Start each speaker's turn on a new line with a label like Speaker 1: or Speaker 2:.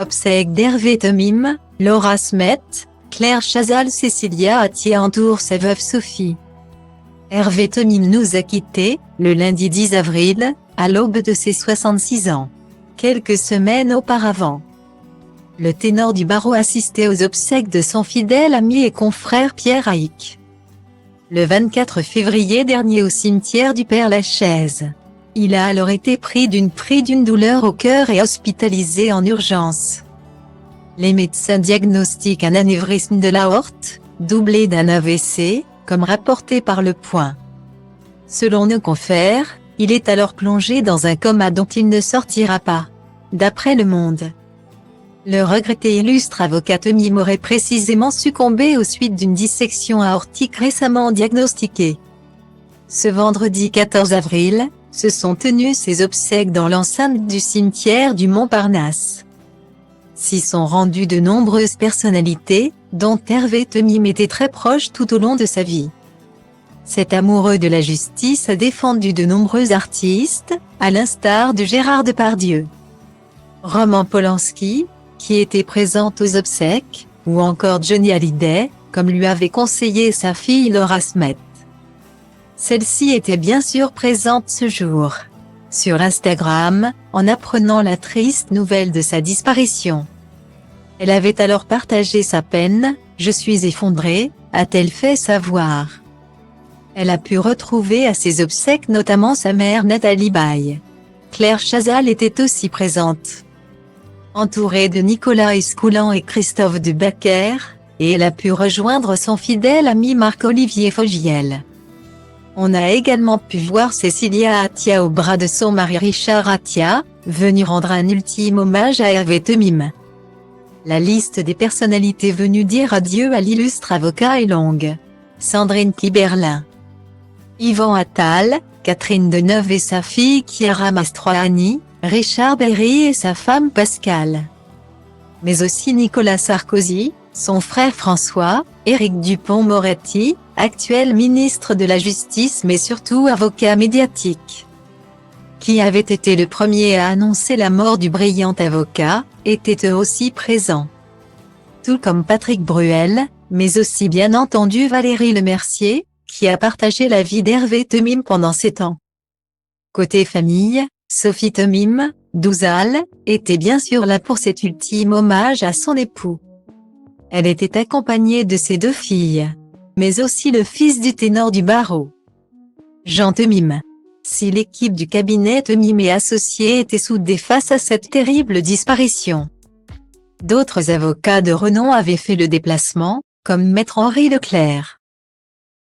Speaker 1: Obsèques d'Hervé Temim, Laura Smet, Claire Chazal, Cécilia Attier entourent sa veuve Sophie. Hervé Temim nous a quittés, le lundi 10 avril, à l'aube de ses 66 ans. Quelques semaines auparavant, le ténor du barreau assistait aux obsèques de son fidèle ami et confrère Pierre Haïk. Le 24 février dernier au cimetière du Père-Lachaise. Il a alors été pris d'une douleur au cœur et hospitalisé en urgence. Les médecins diagnostiquent un anévrisme de l'aorte, doublé d'un AVC, comme rapporté par Le Point. Selon nos confrères, il est alors plongé dans un coma dont il ne sortira pas. D'après Le Monde, le regretté illustre avocat Temim aurait précisément succombé aux suites d'une dissection aortique récemment diagnostiquée. Ce vendredi 14 avril, se sont tenues ses obsèques dans l'enceinte du cimetière du Montparnasse. S'y sont rendues de nombreuses personnalités, dont Hervé Temim était très proche tout au long de sa vie. Cet amoureux de la justice a défendu de nombreux artistes, à l'instar de Gérard Depardieu, Roman Polanski, qui était présente aux obsèques, ou encore Johnny Hallyday, comme lui avait conseillé sa fille Laura Smet. Celle-ci était bien sûr présente ce jour. Sur Instagram, en apprenant la triste nouvelle de sa disparition. Elle avait alors partagé sa peine, « Je suis effondrée », a-t-elle fait savoir. Elle a pu retrouver à ses obsèques notamment sa mère Nathalie Baye. Claire Chazal était aussi présente, entourée de Nicolas Escoulan et Christophe de Backer, et elle a pu rejoindre son fidèle ami Marc-Olivier Fogiel. On a également pu voir Cécilia Attia au bras de son mari Richard Attia, venu rendre un ultime hommage à Hervé Temim. La liste des personnalités venues dire adieu à l'illustre avocat est longue. Sandrine Kiberlin, Yvan Attal, Catherine Deneuve et sa fille Chiara Mastroianni, Richard Berry et sa femme Pascale. Mais aussi Nicolas Sarkozy, son frère François, Éric Dupond-Moretti, actuel ministre de la Justice mais surtout avocat médiatique, qui avait été le premier à annoncer la mort du brillant avocat, étaient eux aussi présents. Tout comme Patrick Bruel, mais aussi bien entendu Valérie Lemercier, qui a partagé la vie d'Hervé Temim pendant 7 ans. Côté famille, Sophie Temim, 12 ans, était bien sûr là pour cet ultime hommage à son époux. Elle était accompagnée de ses 2 filles, mais aussi le fils du ténor du barreau, Jean Temim. Si l'équipe du cabinet Temim et associés était soudée face à cette terrible disparition, d'autres avocats de renom avaient fait le déplacement, comme Maître Henri Leclerc.